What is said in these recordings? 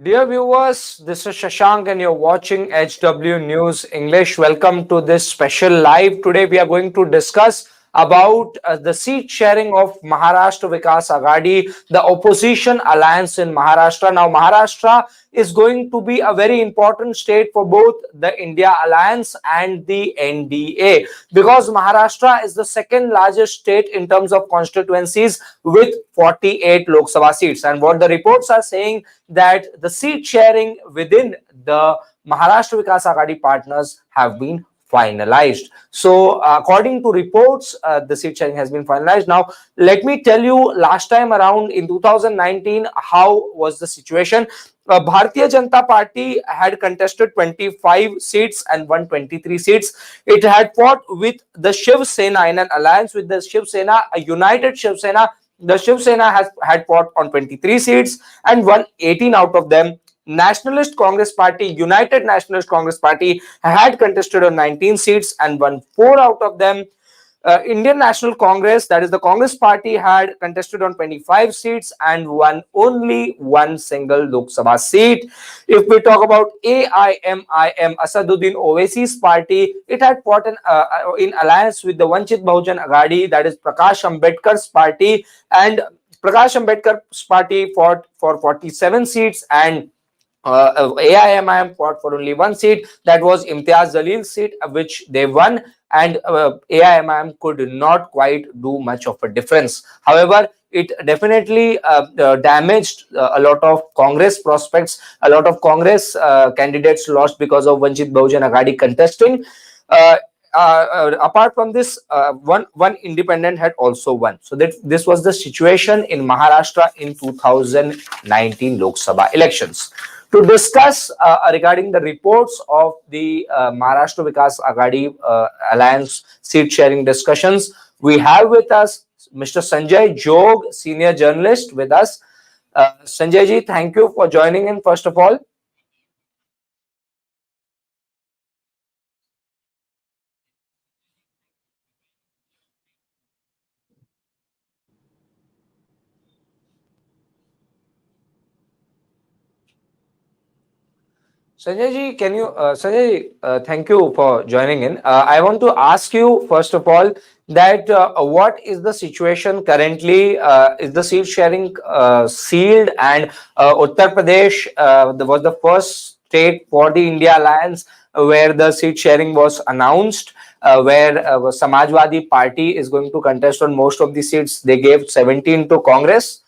Dear viewers, this is Shashank and you're watching HW News English. Welcome to this special live. Today we are going to discuss about the seat sharing of Maharashtra Vikas Aghadi, the opposition alliance in Maharashtra. Now, Maharashtra is going to be a very important state for both the India Alliance and the NDA because Maharashtra is the second largest state in terms of constituencies with 48 Lok Sabha seats. And what the reports are saying that the seat sharing within the Maharashtra Vikas Aghadi partners have been finalized. So, according to reports, the seat sharing has been finalized. Now, let me tell you, last time around in 2019, how was the situation? Bharatiya Janata Party had contested 25 seats and won 23 seats. It had fought with the Shiv Sena in an alliance with the Shiv Sena, a united Shiv Sena. The Shiv Sena had fought on 23 seats and won 18 out of them. Nationalist Congress Party, United Nationalist Congress Party, had contested on 19 seats and won 4 out of them. Indian National Congress, that is the Congress Party, had contested on 25 seats and won only one single Lok Sabha seat. If we talk about AIMIM, Asaduddin Owaisi's party, it had fought in alliance with the Vanchit Bahujan Aghadi, that is Prakash Ambedkar's party, and Prakash Ambedkar's party fought for 47 seats and AIMIM fought for only one seat, that was Imtiaz Jalil's seat, which they won, and AIMIM could not quite do much of a difference. However, it definitely damaged a lot of Congress prospects. A lot of Congress candidates lost because of Vanchit Bahujan Aghadi contesting. Uh, Apart from this, one independent had also won. So that this was the situation in Maharashtra in 2019 Lok Sabha elections. To discuss regarding the reports of the Maharashtra Vikas Aghadi Alliance seat sharing discussions, we have with us Mr. Sanjay Jog, senior journalist with us. Sanjay ji, thank you for joining in first of all. Sanjay ji, thank you for joining in. I want to ask you, first of all, that what is the situation currently? Is the seat sharing sealed? And Uttar Pradesh was the first state for the India Alliance where the seat sharing was announced, where Samajwadi Party is going to contest on most of the seats. They gave 17 to Congress.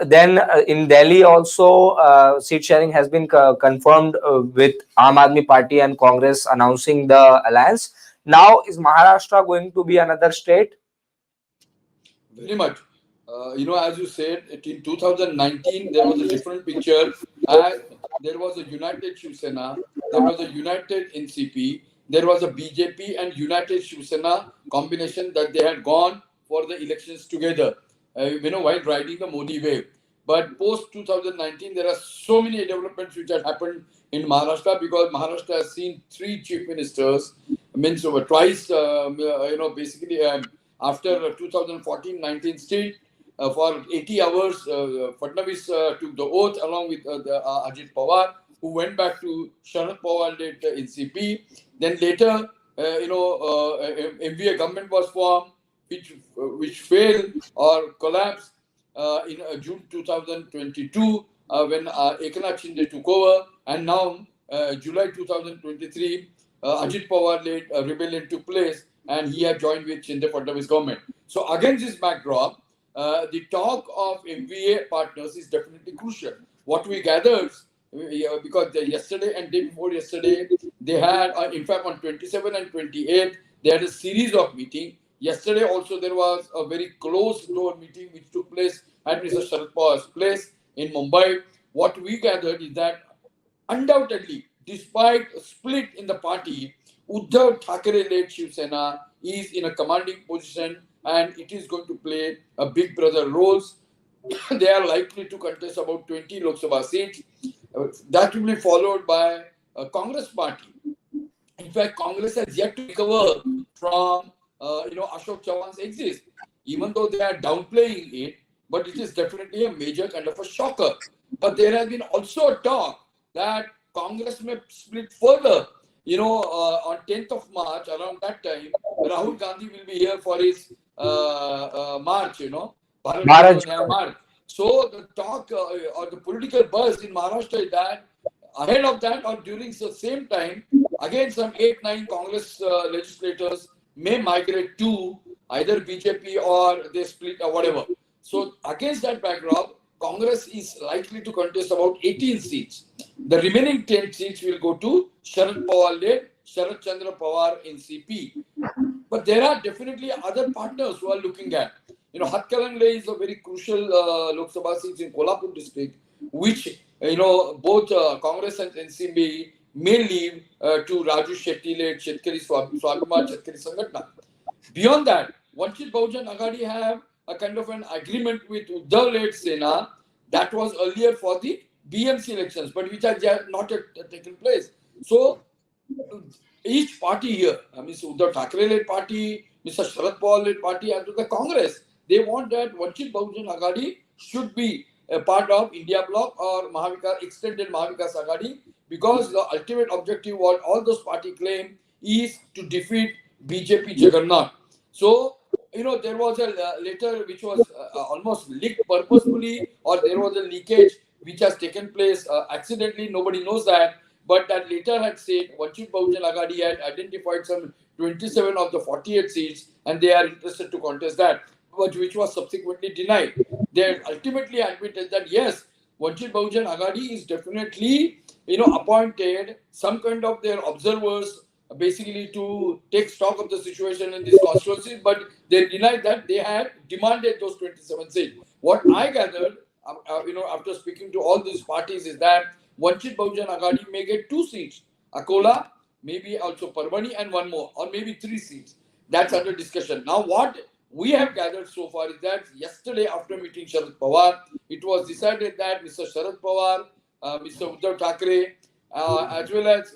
Then in Delhi also seat sharing has been confirmed with Aam Aadmi Party and Congress announcing the alliance. Now is Maharashtra going to be another state? Very much. As you said, in 2019, there was a different picture. And there was a united Shiv Sena, there was a united NCP, there was a BJP and united Shiv Sena combination that they had gone for the elections together, while riding the Modi wave. But post 2019, there are so many developments which have happened in Maharashtra because Maharashtra has seen three chief ministers, means over twice, basically. After 2014-19 state, for 80 hours, Fadnavis took the oath along with Ajit Pawar, who went back to Sharad Pawar-led NCP. Then later, MVA government was formed, which failed or collapsed in June 2022 when Eknath Shinde took over, and now July 2023, Ajit Pawar-led rebellion took place, and he had joined with Shinde Fadnavis government. So against this backdrop, the talk of MVA partners is definitely crucial. What we gathered, because yesterday and day before yesterday, they had, in fact, on 27 and 28, they had a series of meetings. Yesterday also there was a very closed door meeting which took place at Mr. Sharad Pawar's place in Mumbai. What we gathered is that undoubtedly, despite a split in the party, Uddhav Thackeray-led Shiv Sena is in a commanding position and it is going to play a big brother roles. They are likely to contest about 20 Lok Sabha seats. That will be followed by a Congress party. In fact, Congress has yet to recover from Ashok Chavans exist, even though they are downplaying it, but it is definitely a major kind of a shocker. But there has been also a talk that Congress may split further. On 10th of March, around that time, Rahul Gandhi will be here for his march, Bharat Bharat Jodo Nyaya Jodo. March. So the talk or the political buzz in Maharashtra is that ahead of that or during the same time, again some 8-9 Congress legislators may migrate to either BJP or they split or whatever. So against that backdrop, Congress is likely to contest about 18 seats. The remaining 10 seats will go to Sharad Pawar led Sharad Chandra Pawar NCP. But there are definitely other partners who are looking at. Hatkarangle is a very crucial Lok Sabha seat in Kolhapur district, which both Congress and NCB may leave to Raju Shetty led Shetkari Swabhiman Shetkari Sangatna. Beyond that, Vanchit Bahujan Aghadi have a kind of an agreement with Uddhav led Sena that was earlier for the BMC elections, but which has not yet taken place. So each party here, Mr. Uddhav Thackeray led party, Mr. Sharad Pawar led party, and to the Congress, they want that Vanchit Bahujan Aghadi should be a part of India Bloc or extended Maha Vikas Aghadi, because the ultimate objective, what all those parties claim, is to defeat BJP Jagannath. So, there was a letter which was almost leaked purposefully, or there was a leakage which has taken place accidentally, nobody knows that. But that letter had said Vanchit Bahujan Aghadi had identified some 27 of the 48 seats and they are interested to contest that, but which was subsequently denied. They ultimately admitted that yes, Vanchit Bahujan Aghadi is definitely appointed some kind of their observers basically to take stock of the situation in these constituencies, but they denied that they had demanded those 27 seats. What I gathered, after speaking to all these parties, is that Vanchit Bahujan Aghadi may get 2 seats, Akola, maybe also Parvani, and one more, or maybe 3 seats. That's under discussion. Now, what we have gathered so far is that yesterday, after meeting Sharad Pawar, it was decided that Mr. Sharad Pawar, Mr. Uddhav Thackeray, as well as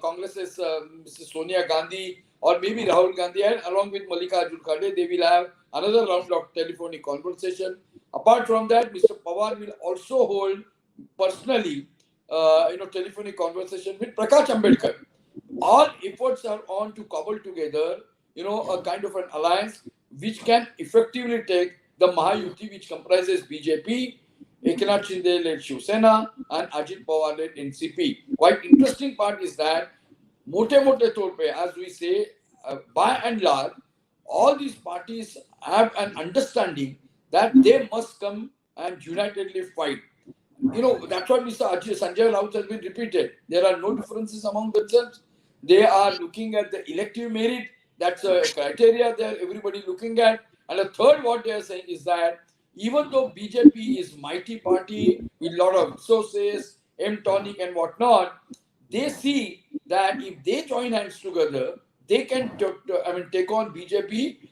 Congress's Mrs. Sonia Gandhi, or maybe Rahul Gandhi, and along with Mallikarjun Kharge, they will have another round of telephonic conversation. Apart from that, Mr. Pawar will also hold personally, telephonic conversation with Prakash Ambedkar. All efforts are on to cobble together, a kind of an alliance which can effectively take the Mahayuti, which comprises BJP, Eknath Shinde led Shiv Sena, and Ajit Pawar led NCP. Quite interesting part is that, mote taur pe, as we say, by and large, all these parties have an understanding that they must come and unitedly fight. That's what Mr. Sanjay Raut has been repeated. There are no differences among themselves. They are looking at the elective merit. That's a criteria that everybody looking at. And the third, what they are saying is that even though BJP is mighty party with a lot of resources, M-tonic and whatnot, they see that if they join hands together, they can take on BJP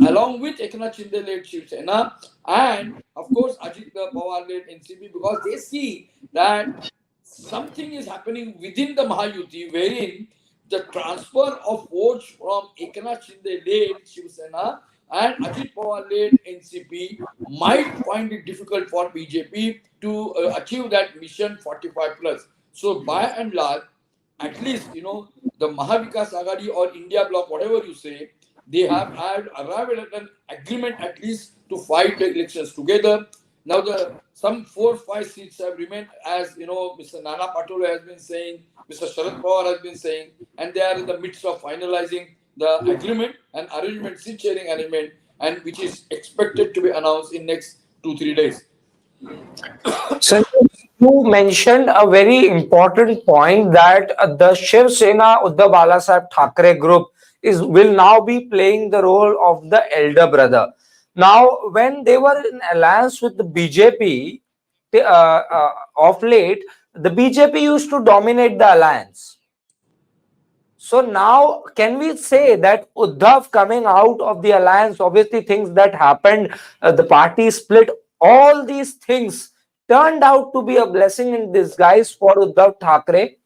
along with Eknath Shinde led Shiv Sena and of course Ajit Pawar led NCP, because they see that something is happening within the Mahayuti wherein the transfer of votes from Eknath Shinde led Shiv Sena and Ajit Pawar led NCP might find it difficult for BJP to achieve that mission 45 plus. So by and large, at least the Maha Vikas Aghadi or India Bloc, whatever you say, they have arrived at an agreement at least to fight the elections together. Now some 4-5 seats have remained, as Mr. Nana Patole has been saying, Mr. Sharad Pawar has been saying, and they are in the midst of finalizing the agreement and arrangement, seat sharing arrangement, and which is expected to be announced in next 2-3 days. So you mentioned a very important point that the Shiv Sena Uddhav Balasaheb Thackeray group will now be playing the role of the elder brother. Now, when they were in alliance with the BJP, of late, the BJP used to dominate the alliance. So now, can we say that Uddhav coming out of the alliance, obviously things that happened, the party split, all these things turned out to be a blessing in disguise for Uddhav Thackeray?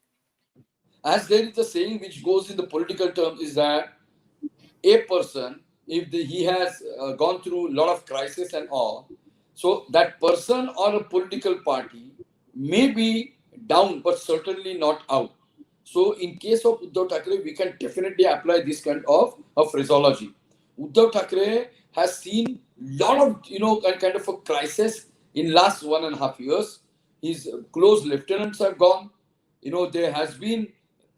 As there is a saying which goes in the political terms, is that a person, if he has gone through a lot of crisis and all, so that person or a political party may be down, but certainly not out. So in case of Uddhav Thackeray, we can definitely apply this kind of phraseology. Uddhav Thackeray has seen lot of kind of a crisis in last 1.5 years. His close lieutenants have gone. There has been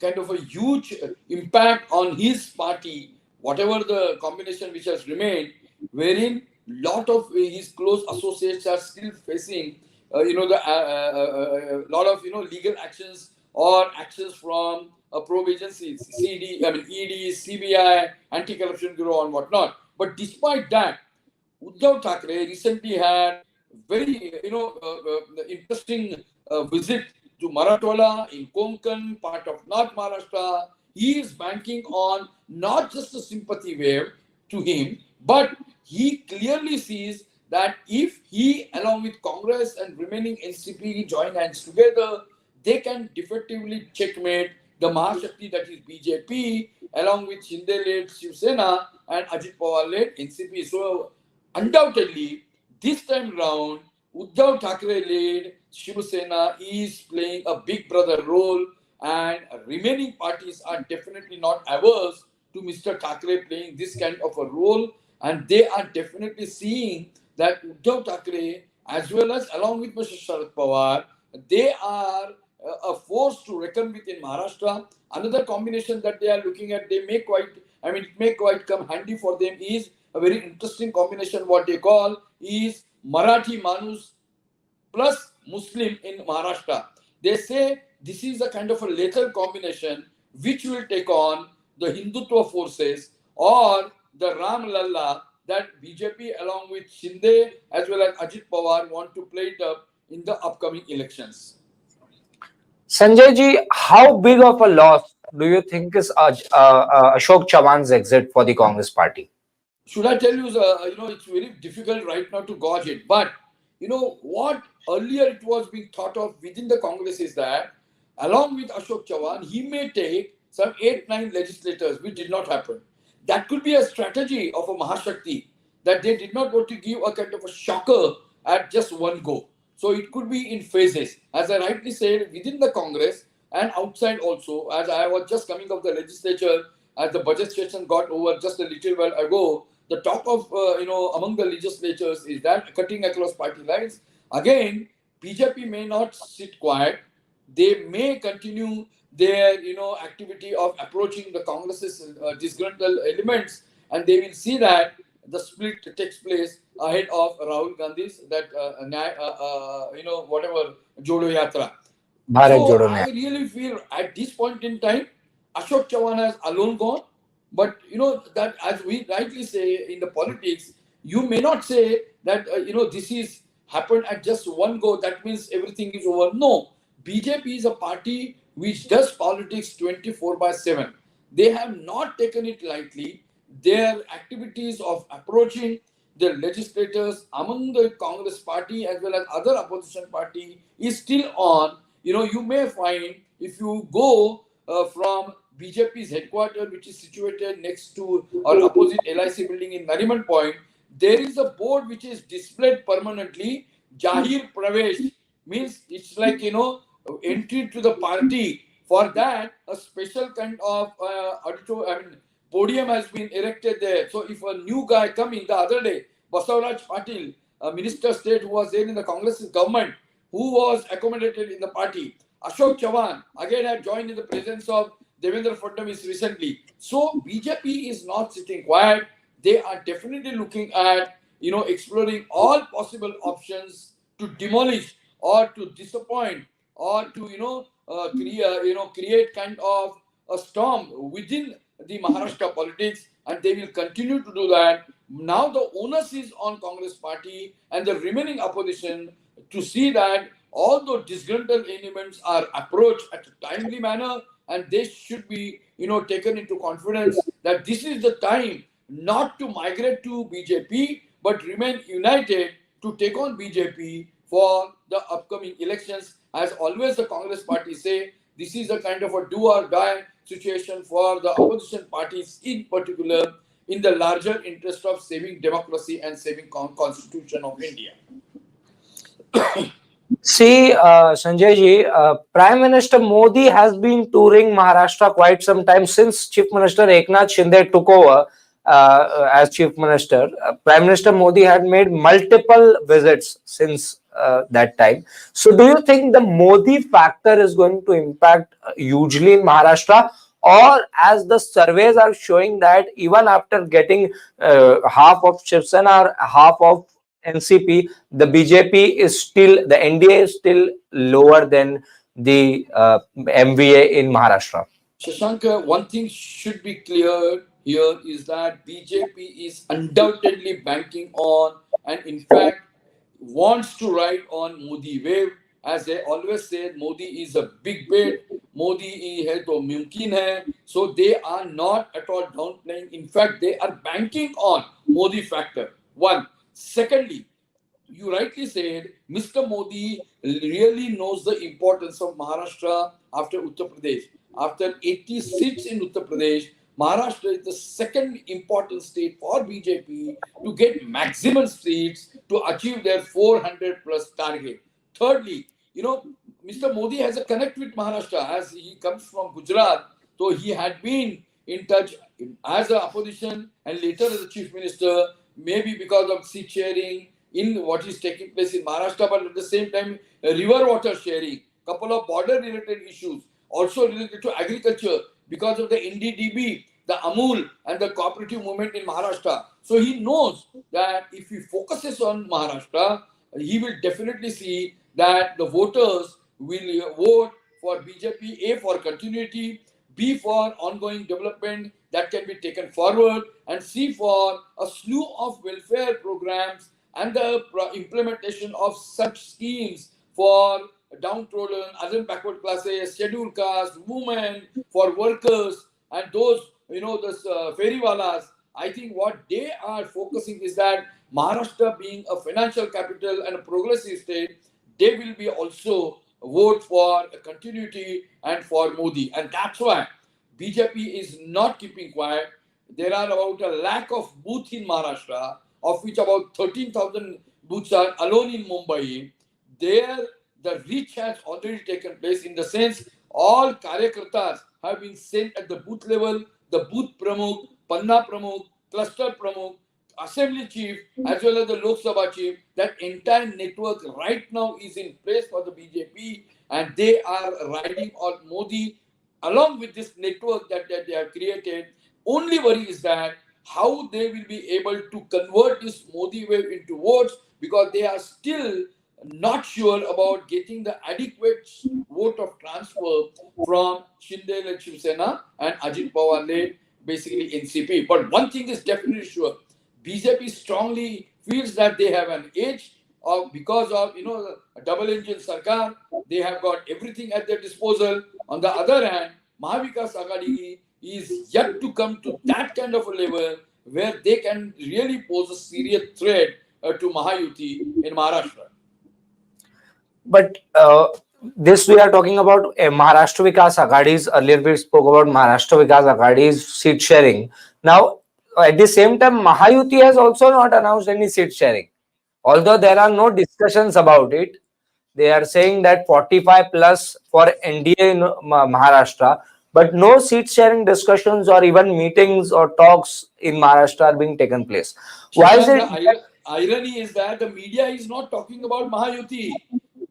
kind of a huge impact on his party, whatever the combination which has remained, wherein lot of his close associates are still facing, the lot of legal actions or actions from probe agencies, ED, CBI, Anti-Corruption Bureau, and whatnot. But despite that, Uddhav Thackeray recently had very interesting visit to Marathwada in Konkan, part of North Maharashtra. He is banking on not just a sympathy wave to him, but he clearly sees that if he, along with Congress and remaining NCP, join hands together, they can definitively checkmate the Mahashakti, that is BJP, along with Shinde-led Shiv Sena and Ajit Pawar-led NCP. So undoubtedly, this time round, Uddhav Thackeray-led Shiv Sena is playing a big brother role, and remaining parties are definitely not averse to Mr. Thackeray playing this kind of a role, and they are definitely seeing that Uddhav Thackeray, as well as along with Mr. Sharad Pawar, they are a force to reckon with in Maharashtra. Another combination that they are looking at, it may quite come handy for them, is a very interesting combination. What they call is Marathi Manus plus Muslim in Maharashtra. They say this is a kind of a lethal combination which will take on the Hindutva forces or the Ram Lalla that BJP along with Shinde as well as Ajit Pawar want to play it up in the upcoming elections. Sanjay ji, how big of a loss do you think is Ashok Chavans' exit for the Congress party? Should I tell you, it's very difficult right now to gauge it. But, what earlier it was being thought of within the Congress is that, along with Ashok Chavan, he may take some 8-9 legislators, which did not happen. That could be a strategy of a Mahashakti, that they did not want to give a kind of a shocker at just one go. So it could be in phases. As I rightly said, within the Congress and outside also, as I was just coming of the legislature, as the budget session got over just a little while ago, the talk of among the legislatures is that cutting across party lines. Again, BJP may not sit quiet. They may continue their activity of approaching the Congress's disgruntled elements, and they will see that the split takes place ahead of Rahul Gandhi's that whatever Jodo Yatra. Bharat So Jodo I really feel at this point in time, Ashok Chavan has alone gone. But that, as we rightly say in the politics, you may not say that this is happened at just one go. That means everything is over. No, BJP is a party which does politics 24/7. They have not taken it lightly. Their activities of approaching the legislators among the Congress party as well as other opposition party is still on. You may find if you go from BJP's headquarters, which is situated next to or opposite LIC building in Nariman Point, there is a board which is displayed permanently. Jahir Pravesh means it's like entry to the party. For that, a special kind of podium has been erected there. So if a new guy coming the other day, Basavaraj Patil, a minister state who was there in the Congress government, who was accommodated in the party, Ashok Chavan again had joined in the presence of Devendra Fadnavis recently. So BJP is not sitting quiet. They are definitely looking at exploring all possible options to demolish or to disappoint or to create kind of a storm within the Maharashtra politics, and they will continue to do that. Now the onus is on Congress party and the remaining opposition to see that all those disgruntled elements are approached at a timely manner, and they should be taken into confidence that this is the time not to migrate to BJP but remain united to take on BJP for the upcoming elections. As always, the Congress party say this is a kind of a do or die situation for the opposition parties, in particular, in the larger interest of saving democracy and saving constitution of India. See, Sanjay ji, Prime Minister Modi has been touring Maharashtra quite some time since Chief Minister Eknath Shinde took over as Chief Minister. Prime Minister Modi had made multiple visits since that time. So, do you think the Modi factor is going to impact hugely in Maharashtra? Or as the surveys are showing that even after getting half of Shiv Sena or half of NCP, the BJP is still, the NDA is still lower than the MVA in Maharashtra. Shashank, one thing should be clear here is that BJP is undoubtedly banking on and in fact wants to ride on Modi wave. As they always said, Modi is a big bet. Modi hai to mumkin hai. So they are not at all downplaying. In fact, they are banking on Modi factor. One. Secondly, you rightly said, Mr. Modi really knows the importance of Maharashtra after Uttar Pradesh. After 80 seats in Uttar Pradesh, Maharashtra is the second important state for BJP to get maximum seats to achieve their 400 plus target. Thirdly, Mr. Modi has a connect with Maharashtra as he comes from Gujarat. So he had been in touch as an opposition and later as a chief minister, maybe because of seat sharing in what is taking place in Maharashtra, but at the same time, river water sharing, couple of border related issues, also related to agriculture because of the NDDB, the Amul, and the cooperative movement in Maharashtra. So he knows that if he focuses on Maharashtra, he will definitely see that the voters will vote for BJP, A, for continuity, B, for ongoing development that can be taken forward, and C, for a slew of welfare programs and the implementation of such schemes for downtrodden, other backward classes, scheduled castes, women, for workers, and those, those ferrywalas. I think what they are focusing is that Maharashtra being a financial capital and a progressive state, they will be also vote for continuity and for Modi. And that's why BJP is not keeping quiet. There are about a lakh of booths in Maharashtra, of which about 13,000 booths are alone in Mumbai. There, the reach has already taken place in the sense all Karyakartas have been sent at the booth level, the booth Pramukh, Panna Pramukh, Cluster Pramukh, Assembly Chief, as well as the Lok Sabha Chief. That entire network right now is in place for the BJP and they are riding on Modi along with this network that they have created. Only worry is that how they will be able to convert this Modi wave into votes because they are still not sure about getting the adequate vote of transfer from Shinde led Shiv Sena and Ajit Pawar led basically NCP. But one thing is definitely sure: BJP strongly feels that they have an edge because of a double engine sarkar. They have got everything at their disposal. On the other hand, Maha Vikas Aghadi is yet to come to that kind of a level where they can really pose a serious threat to Mahayuti in Maharashtra. But this we are talking about Maharashtra Vikas Aghadi's. Earlier we spoke about Maharashtra Vikas Aghadi's seat sharing. Now, at the same time, Mahayuti has also not announced any seat sharing. Although there are no discussions about it, they are saying that 45 plus for NDA in Maharashtra, but no seat sharing discussions or even meetings or talks in Maharashtra are being taken place. Why is Shashank, it? the irony is that the media is not talking about Mahayuti.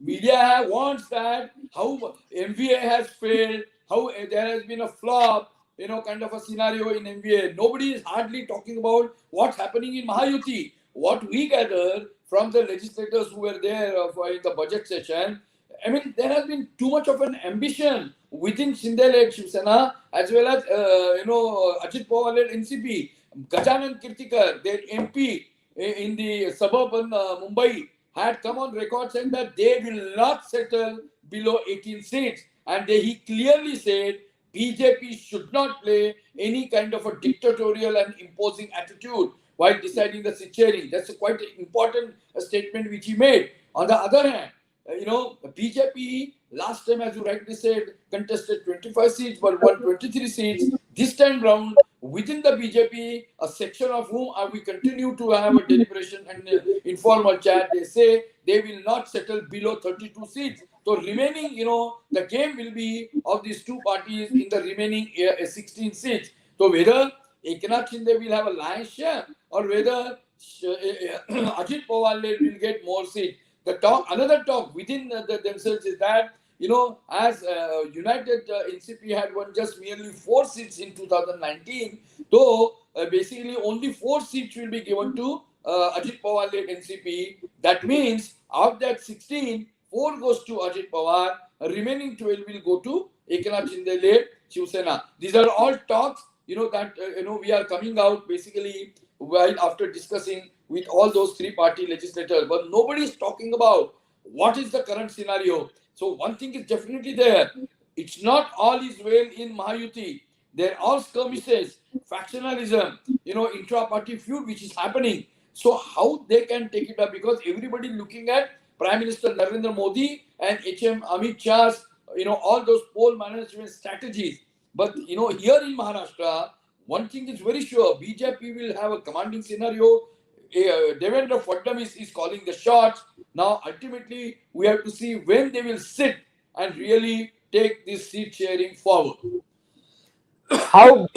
Media wants that how MVA has failed, how there has been a flop, kind of a scenario in MVA. Nobody is hardly talking about what's happening in Mahayuti. What we gather from the legislators who were there in the budget session, I mean, there has been too much of an ambition within Shinde-led Shiv Sena as well as Ajit Pawar-led NCP. Gajanan Kirtikar, their MP in the suburban Mumbai, had come on record saying that they will not settle below 18 seats. And he clearly said BJP should not play any kind of a dictatorial and imposing attitude while deciding the seat sharing. That's a quite important statement which he made. On the other hand, BJP last time, as you rightly said, contested 25 seats but won 23 seats. This time round, within the BJP, a section of whom we continue to have a deliberation and informal chat. They say they will not settle below 32 seats. So remaining, the game will be of these two parties in the remaining 16 seats. So whether Eknath Shinde will have a lion's share or whether Ajit Pawar will get more seats. Another talk within themselves is that as United NCP had won just merely 4 seats in 2019, though basically only 4 seats will be given to Ajit Pawar led NCP. That means out that 16, 4 goes to Ajit Pawar, remaining 12 will go to Eknath Shinde led Shiv Sena. These are all talks, that we are coming out basically while after discussing with all those three-party legislators, but nobody is talking about what is the current scenario. So one thing is definitely there. It's not all is well in Mahayuti. There are skirmishes, factionalism, intra-party feud which is happening. So how they can take it up? Because everybody looking at Prime Minister Narendra Modi and HM Amit Shah's, all those poll management strategies. But here in Maharashtra, one thing is very sure: BJP will have a commanding scenario. Devendra Fadnavis is calling the shots. Now, ultimately, we have to see when they will sit and really take this seat sharing forward. How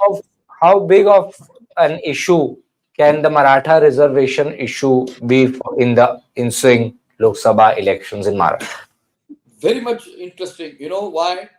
of how big of an issue can the Maratha reservation issue be in the ensuing Lok Sabha elections in Maharashtra? Very much interesting. You know why?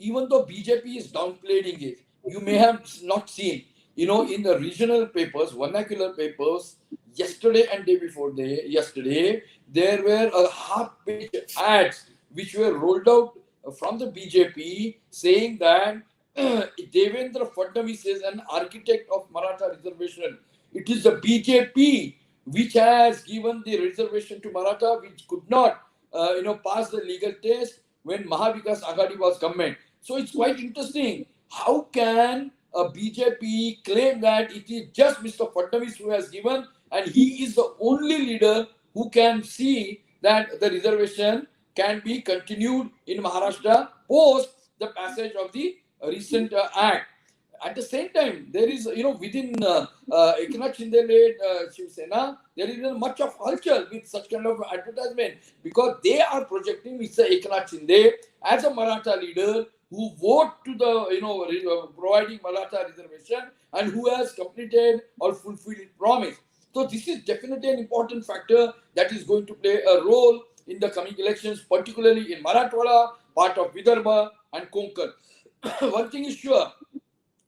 Even though BJP is downplaying it, you may have not seen, in the regional papers, vernacular papers, yesterday and yesterday, there were a half-page ads which were rolled out from the BJP saying that Devendra Fadnavis is an architect of Maratha reservation. It is the BJP which has given the reservation to Maratha, which could not, pass the legal test when Maha Vikas Aghadi was government. So it's quite interesting. How can a BJP claim that it is just Mr. Fadnavis who has given, and he is the only leader who can see that the reservation can be continued in Maharashtra post the passage of the recent act? At the same time, there is, within Eknath Shinde led Shiv Sena, there is much of halchal with such kind of advertisement because they are projecting Mr. Eknath Shinde as a Maratha leader who vote to the, providing Maratha reservation and who has completed or fulfilled promise. So this is definitely an important factor that is going to play a role in the coming elections, particularly in Marathwada, part of Vidarbha and Konkan. One thing is sure,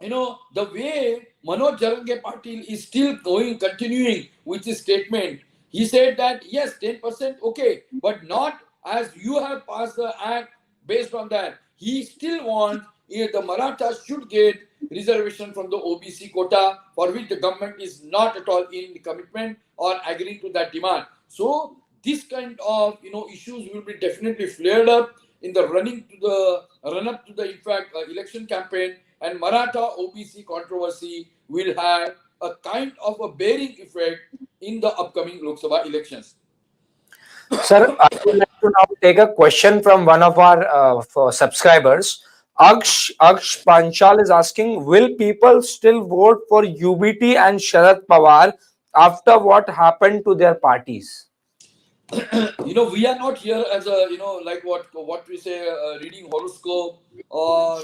the way Manoj Jarange Patil is still continuing with his statement. He said that yes, 10% okay, but not as you have passed the act based on that. He still wants the Marathas should get reservation from the OBC quota, for which the government is not at all in commitment or agreeing to that demand. So this kind of issues will be definitely flared up in the run up to the in fact election campaign, and Maratha OBC controversy will have a kind of a bearing effect in the upcoming Lok Sabha elections. Sir, I would like to now take a question from one of our subscribers. Aksh Panchal is asking, will people still vote for UBT and Sharad Pawar after what happened to their parties? We are not here as a like what we say reading horoscope or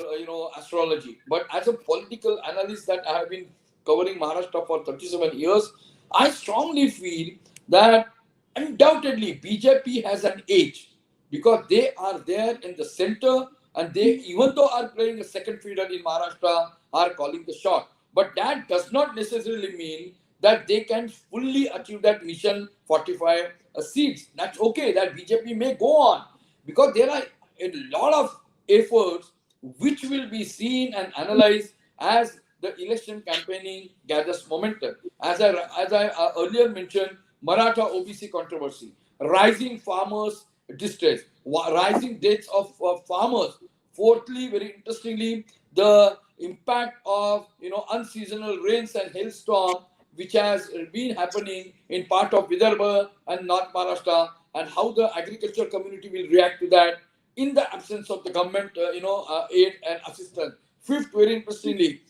astrology, but as a political analyst that I have been covering Maharashtra for 37 years, I strongly feel that undoubtedly BJP has an edge because they are there in the center, and they, even though are playing a second fiddle in Maharashtra, are calling the shot. But that does not necessarily mean that they can fully achieve that mission 45 seats. That's okay, that BJP may go on because there are a lot of efforts which will be seen and analyzed as the election campaigning gathers momentum. As I earlier mentioned, Maratha OBC controversy, rising farmers distress, rising deaths of farmers. Fourthly, very interestingly, the impact of unseasonal rains and hailstorm which has been happening in part of Vidarbha and North Maharashtra, and how the agriculture community will react to that in the absence of the government, aid and assistance. Fifth, very interestingly,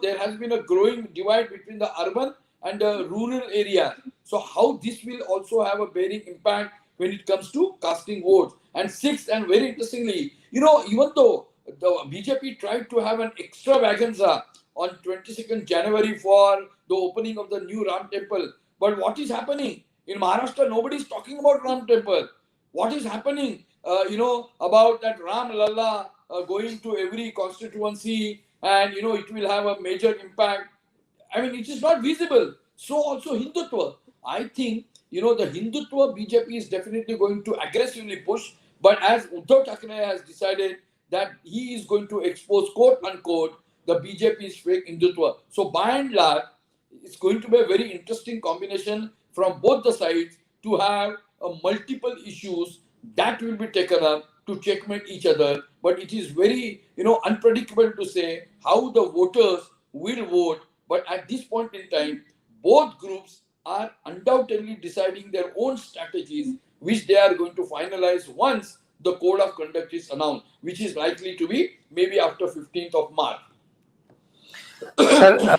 there has been a growing divide between the urban and the rural area. So how this will also have a bearing impact when it comes to casting votes. And sixth, and very interestingly, even though the BJP tried to have an extravaganza on 22nd January for the opening of the new Ram temple, but what is happening in Maharashtra? Nobody is talking about Ram temple. What is happening? About that Ram Lalla going to every constituency, and it will have a major impact. I mean, it is not visible. So also Hindutva. I think the Hindutva BJP is definitely going to aggressively push. But as Uddhav Thackeray has decided that he is going to expose, quote unquote, the BJP's fake Hindutva. So by and large, it's going to be a very interesting combination from both the sides to have multiple issues that will be taken up to checkmate each other. But it is very unpredictable to say how the voters will vote. But at this point in time, both groups are undoubtedly deciding their own strategies, which they are going to finalize once the code of conduct is announced, which is likely to be maybe after 15th of March. Sir,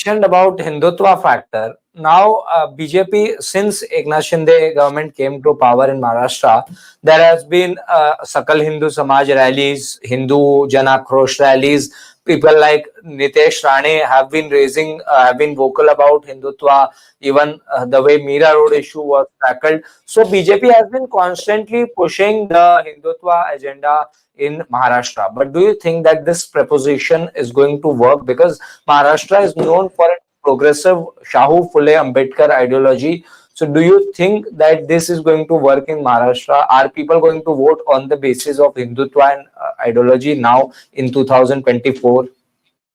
mentioned about Hindutva factor. Now, BJP, since Eknath Shinde government came to power in Maharashtra, there has been Sakal Hindu Samaj rallies, Hindu Jan Akrosh rallies. People like Nitesh Rane have been vocal about Hindutva. Even the way Mira Road issue was tackled. So BJP has been constantly pushing the Hindutva agenda in Maharashtra. But do you think that this proposition is going to work? Because Maharashtra is known for its progressive Shahu Phule Ambedkar ideology. So, do you think that this is going to work in Maharashtra? Are people going to vote on the basis of Hindutva and ideology now in 2024?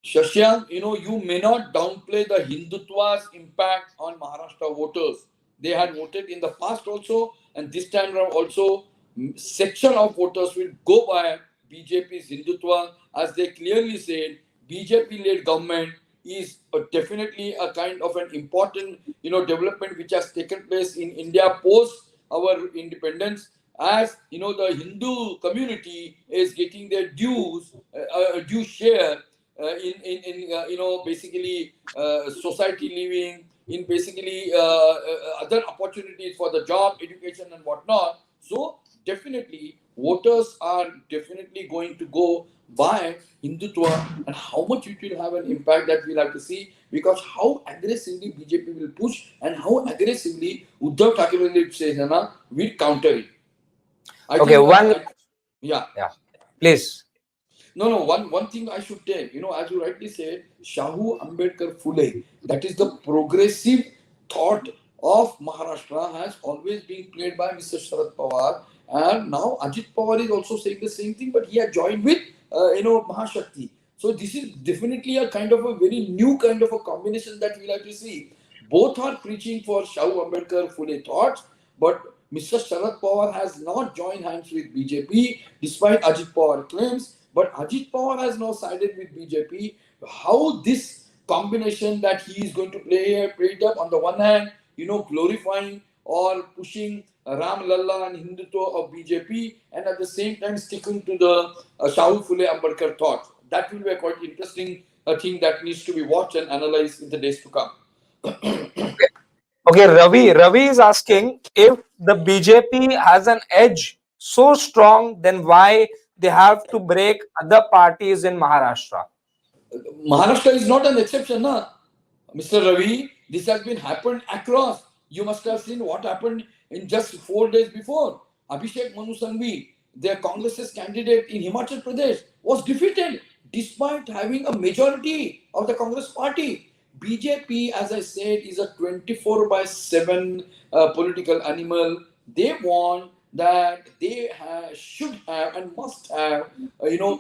Shashank, you may not downplay the Hindutva's impact on Maharashtra voters. They had voted in the past also, and this time around also, section of voters will go by BJP's Hindutva, as they clearly said, BJP-led government is definitely a kind of an important, development which has taken place in India post our independence. As the Hindu community is getting their due share in basically society living, in basically other opportunities for the job, education, and whatnot. So definitely voters are definitely going to go by Hindutva, and how much it will have an impact, that we'll have to see, because how aggressively BJP will push and how aggressively Uddhav Thackeray will counter it. I Okay, think, one, yeah. yeah, please. No. One thing I should tell, as you rightly said, Shahu Ambedkar Phule, that is the progressive thought of Maharashtra, has always been played by Mr. Sharad Pawar, and now Ajit Pawar is also saying the same thing, but he has joined with Mahashakti. So this is definitely a kind of a very new kind of a combination that we'll have to see. Both are preaching for Shahu Ambedkar Phule thoughts, but Mr. Sharad Pawar has not joined hands with BJP despite Ajit Pawar claims. But Ajit Pawar has now sided with BJP. How this combination that he is going to play it up, on the one hand, glorifying or pushing Ram Lalla and Hindutva of BJP, and at the same time sticking to the Shahu Phule Ambedkar thought. That will be a quite interesting thing that needs to be watched and analyzed in the days to come. Okay, Ravi. Ravi is asking, if the BJP has an edge so strong, then why they have to break other parties in Maharashtra? Maharashtra is not an exception, na? Mr. Ravi. This has been happened across. You must have seen what happened in just 4 days before. Abhishek Manu Sangvi, their Congress's candidate in Himachal Pradesh, was defeated despite having a majority of the Congress party. BJP, as I said, is a 24/7 political animal. They want that they should have and must have,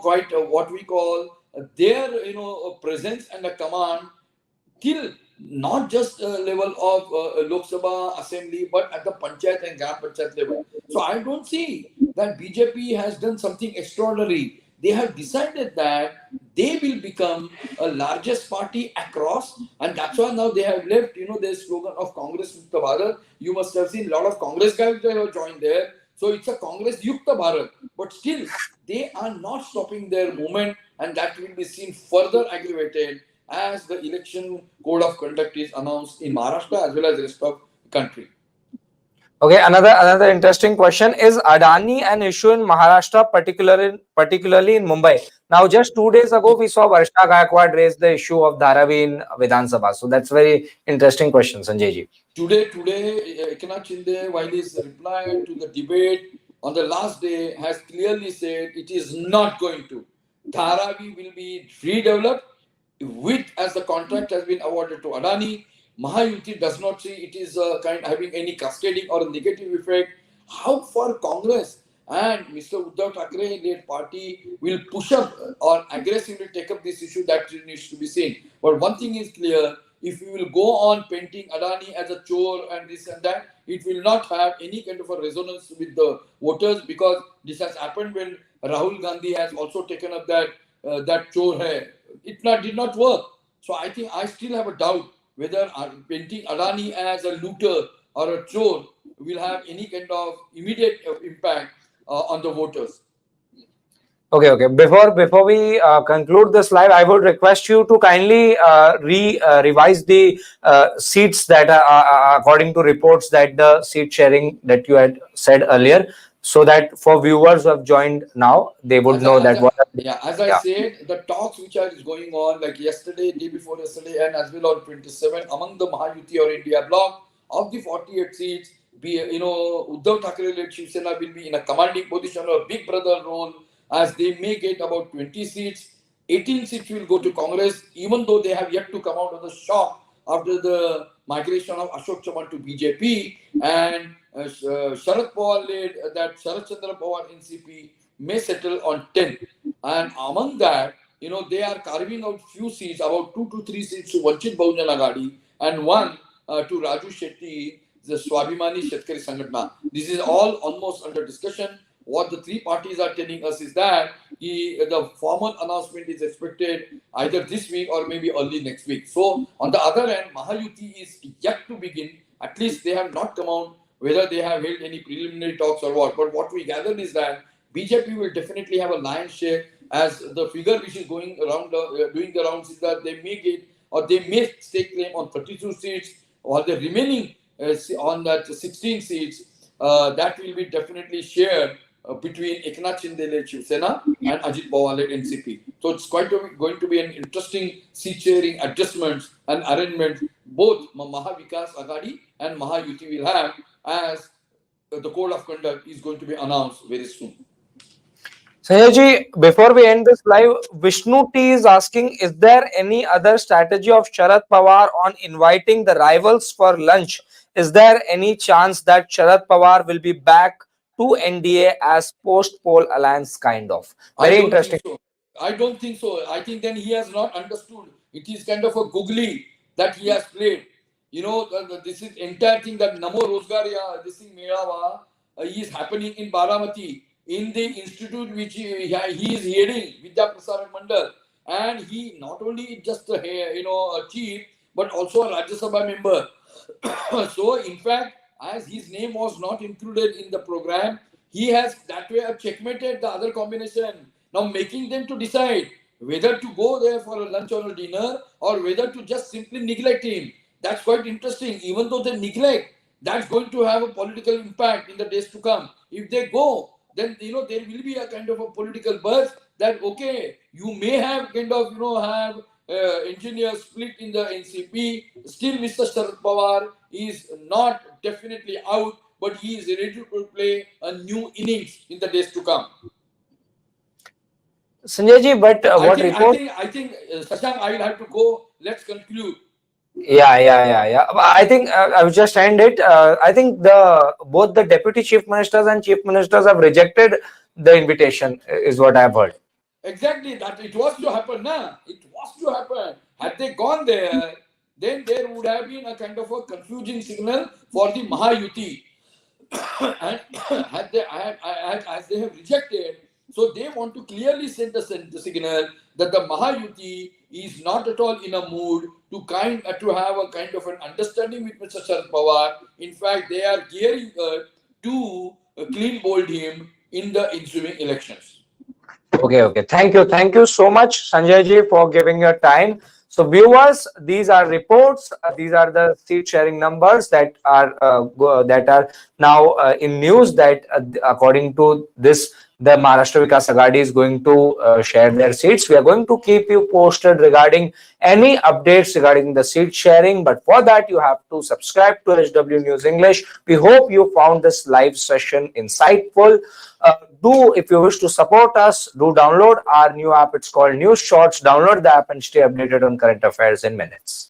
quite what we call their, presence and a command till not just level of Lok Sabha assembly, but at the panchayat and gram panchayat level. So I don't see that BJP has done something extraordinary. They have decided that they will become a largest party across, and that's why now they have left, their slogan of Congress Yukta Bharat. You must have seen a lot of Congress guys that have joined there. So it's a Congress Yukta Bharat, but still they are not stopping their movement, and that will be seen further aggravated as the election code of conduct is announced in Maharashtra as well as the rest of the country. Okay, another interesting question is Adani an issue in Maharashtra, particularly in Mumbai. Now, just 2 days ago, we saw Varsha Gaikwad raise the issue of Dharavi in Vidhan Sabha. So that's very interesting question, Sanjay ji. Today, Eknath Shinde, while his reply to the debate on the last day, has clearly said it is not going to. Dharavi will be redeveloped with as the contract has been awarded to Adani. Mahayuti does not see it is kind having any cascading or negative effect. How far Congress and Mr. Uddhav Thackeray led party will push up or aggressively take up this issue, that needs to be seen. But one thing is clear: if we will go on painting Adani as a chore and this and that, it will not have any kind of a resonance with the voters, because this has happened when Rahul Gandhi has also taken up that chore hai. Did not work. So I think I still have a doubt whether painting Adani as a looter or a chore will have any kind of immediate impact on the voters. Okay. Before we conclude this live, I would request you to kindly revise the seats that are according to reports that the seat sharing that you had said earlier, so that for viewers who have joined now, they would know that what. As I said, the talks which are going on, like yesterday, day before yesterday, and as well on 27 among the Mahayuti or India bloc, of the 48 seats, Uddhav Thackeray led Shiv Sena will be in a commanding position or a big brother role, as they may get about 20 seats. 18 seats will go to Congress, even though they have yet to come out of the shock after the migration of Ashok Chavans to BJP, and Sharad Pawar led that Sharad Chandra Pawar NCP may settle on 10. And among that, they are carving out few seats, about 2 to 3 seats to Vanchit Bahujan Aghadi, and one to Raju Shetty, the Swabhimani Shetkari Sangatna. This is all almost under discussion. What the three parties are telling us is that the formal announcement is expected either this week or maybe early next week. So, on the other hand, Mahayuti is yet to begin. At least they have not come out whether they have held any preliminary talks or what. But what we gathered is that BJP will definitely have a lion's share, as the figure which is going around, doing the rounds, is that they may get or they may stake claim on 32 seats, or the remaining on that 16 seats that will be definitely shared between Eknath Shinde-led Shiv Sena and Ajit Pawar-led NCP. So it's going to be an interesting seat sharing adjustments and arrangements both Maha Vikas Aghadi and Mahayuti will have, as the code of conduct is going to be announced very soon. Sanjay ji, before we end this live, Vishnu T is asking, is there any other strategy of Sharad Pawar on inviting the rivals for lunch? Is there any chance that Sharad Pawar will be back to NDA as post-poll alliance kind of? Very interesting. I don't think so. I think then he has not understood. It is kind of a googly that he has played. This is entire thing that Namo Rozgar, this thing Melawa is happening in Baramati, in the institute which he is heading, Vidya Prasaran Mandal. And he not only just a chief, but also a Rajya Sabha member. So, in fact, as his name was not included in the program, he has that way checkmated the other combination. Now, making them to decide whether to go there for a lunch or a dinner, or whether to just simply neglect him. That's quite interesting. Even though they neglect, that's going to have a political impact in the days to come. If they go, then there will be a kind of a political buzz that, okay, you may have kind of have engineers split in the NCP. Still, Mr. Sharad Pawar is not definitely out, but he is ready to play a new innings in the days to come. Sanjay ji, but what report? I think Shashank, I will have to go. Let's conclude. Yeah. I think I will just end it. I think both the deputy chief ministers and chief ministers have rejected the invitation, is what I have heard. Exactly, that it was to happen, na? It was to happen. Had they gone there, then there would have been a kind of a confusing signal for the Mahayuti. And as they have rejected, so they want to clearly send the signal that the Mahayuti is not at all in a mood to have a kind of an understanding with Mr. Sharad Pawar. In fact, they are gearing to clean bold him in the ensuing elections. Okay. Thank you so much, Sanjay ji, for giving your time. So, viewers, these are reports. These are the seat sharing numbers that are now in news. That according to this, the Maharashtra Vikas Aghadi is going to share their seats. We are going to keep you posted regarding any updates regarding the seat sharing. But for that, you have to subscribe to HW News English. We hope you found this live session insightful. If you wish to support us, do download our new app. It's called News Shorts. Download the app and stay updated on current affairs in minutes.